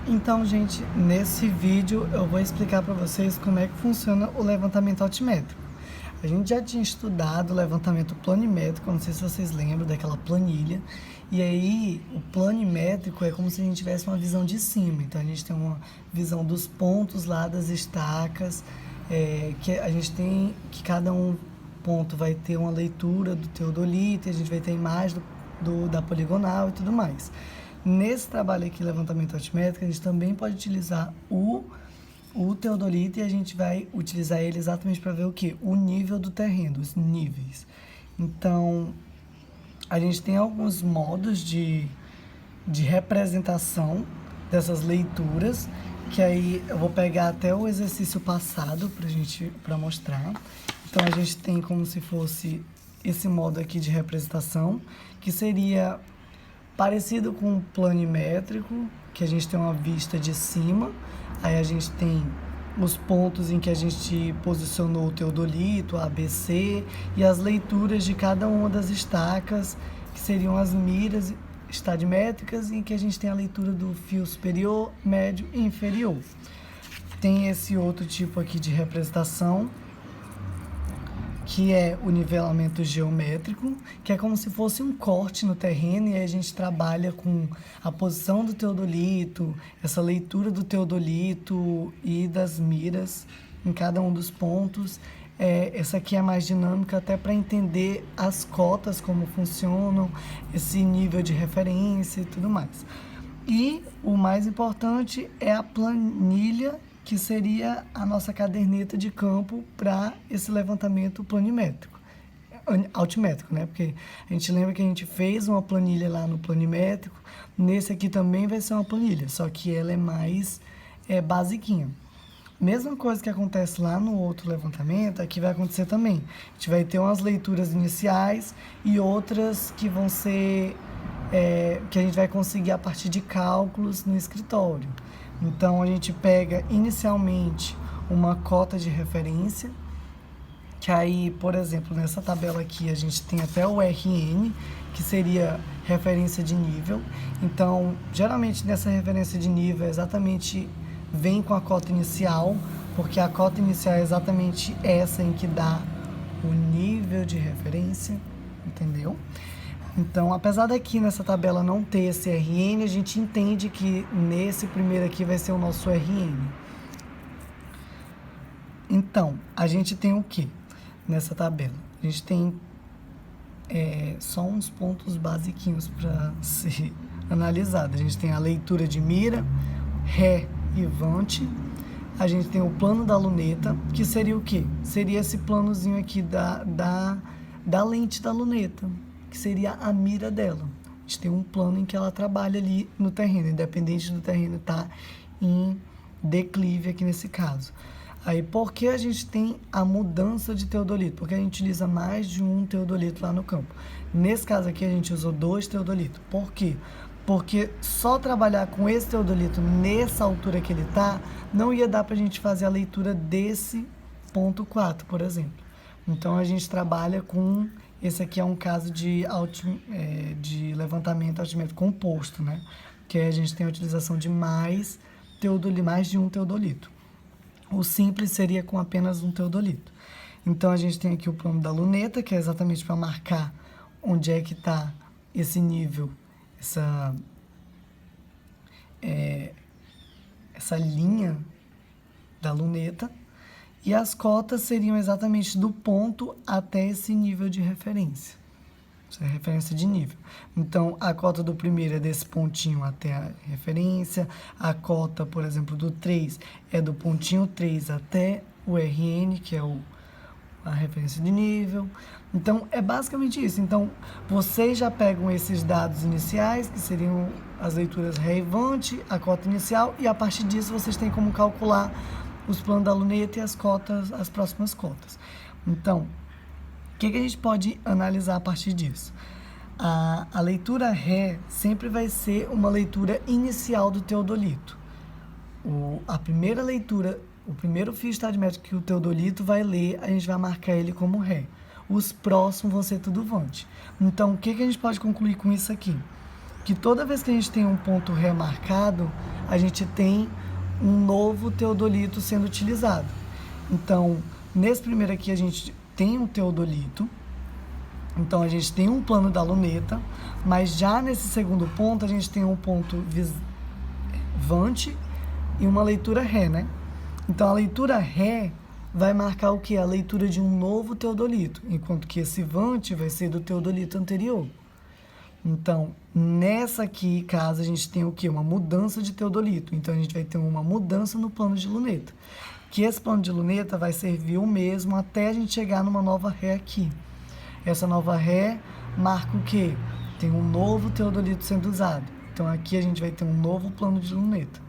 Então, gente, nesse vídeo eu vou explicar para vocês como é que funciona o levantamento altimétrico. A gente já tinha estudado o levantamento planimétrico, não sei se vocês lembram daquela planilha. E aí, o planimétrico é como se a gente tivesse uma visão de cima. Então, a gente tem uma visão dos pontos lá, das estacas, que a gente tem que cada um ponto vai ter uma leitura do teodolito, e a gente vai ter a imagem da poligonal e tudo mais. Nesse trabalho aqui, levantamento altimétrico, a gente também pode utilizar o teodolito e a gente vai utilizar ele exatamente para ver o quê? O nível do terreno, os níveis. Então, a gente tem alguns modos de representação dessas leituras, que aí eu vou pegar até o exercício passado para mostrar. Então, a gente tem como se fosse esse modo aqui de representação, que seria parecido com o planimétrico, que a gente tem uma vista de cima, aí a gente tem os pontos em que a gente posicionou o teodolito, a ABC, e as leituras de cada uma das estacas, que seriam as miras estadimétricas, em que a gente tem a leitura do fio superior, médio e inferior. Tem esse outro tipo aqui de representação, que é o nivelamento geométrico, que é como se fosse um corte no terreno, e aí a gente trabalha com a posição do teodolito, essa leitura do teodolito e das miras em cada um dos pontos. Essa aqui é mais dinâmica, até para entender as cotas, como funcionam, esse nível de referência e tudo mais. E o mais importante é a planilha, que seria a nossa caderneta de campo para esse levantamento planimétrico, altimétrico, né? Porque a gente lembra que a gente fez uma planilha lá no planimétrico, nesse aqui também vai ser uma planilha, só que ela é mais basiquinha. Mesma coisa que acontece lá no outro levantamento, aqui vai acontecer também. A gente vai ter umas leituras iniciais e outras que vão ser, que a gente vai conseguir a partir de cálculos no escritório. Então, a gente pega inicialmente uma cota de referência, que aí, por exemplo, nessa tabela aqui a gente tem até o RN, que seria referência de nível. Então, geralmente nessa referência de nível exatamente vem com a cota inicial, porque a cota inicial é exatamente essa em que dá o nível de referência, entendeu? Então, apesar daqui nessa tabela não ter esse RN, a gente entende que nesse primeiro aqui vai ser o nosso RN. Então, a gente tem o que nessa tabela? A gente tem só uns pontos basiquinhos para ser analisado. A gente tem a leitura de mira, ré e vante. A gente tem o plano da luneta, que seria o quê? Seria esse planozinho aqui da lente da luneta, que seria a mira dela. A gente tem um plano em que ela trabalha ali no terreno, independente do terreno estar em declive aqui nesse caso. Aí, por que a gente tem a mudança de teodolito? Porque a gente utiliza mais de um teodolito lá no campo. Nesse caso aqui, a gente usou 2 teodolitos. Por quê? Porque só trabalhar com esse teodolito nessa altura que ele está, não ia dar para a gente fazer a leitura desse ponto 4, por exemplo. Então, a gente trabalha com... Esse aqui é um caso de levantamento altimétrico composto, né? Que a gente tem a utilização de mais de um teodolito. O simples seria com apenas um teodolito. Então, a gente tem aqui o plano da luneta, que é exatamente para marcar onde é que está esse nível, essa linha da luneta. E as cotas seriam exatamente do ponto até esse nível de referência. Essa é a referência de nível. Então, a cota do primeiro é desse pontinho até a referência. A cota, por exemplo, do 3 é do pontinho 3 até o RN, que é a referência de nível. Então, é basicamente isso. Então, vocês já pegam esses dados iniciais, que seriam as leituras ré e vante, a cota inicial, e a partir disso vocês têm como calcular os planos da luneta e as cotas, as próximas cotas. Então, o que a gente pode analisar a partir disso? A leitura ré sempre vai ser uma leitura inicial do teodolito. A primeira leitura, o primeiro fio estadimétrico que o teodolito vai ler, a gente vai marcar ele como ré. Os próximos vão ser tudo vante. Então, o que a gente pode concluir com isso aqui? Que toda vez que a gente tem um ponto ré marcado, a gente tem um novo teodolito sendo utilizado. Então, nesse primeiro aqui a gente tem um teodolito, então a gente tem um plano da luneta, mas já nesse segundo ponto a gente tem um ponto vante e uma leitura ré, né? Então a leitura ré vai marcar o que? A leitura de um novo teodolito, enquanto que esse vante vai ser do teodolito anterior. Então, nessa aqui, caso a gente tenha o quê? Uma mudança de teodolito. Então, a gente vai ter uma mudança no plano de luneta. Que esse plano de luneta vai servir o mesmo até a gente chegar numa nova ré aqui. Essa nova ré marca o quê? Tem um novo teodolito sendo usado. Então, aqui a gente vai ter um novo plano de luneta.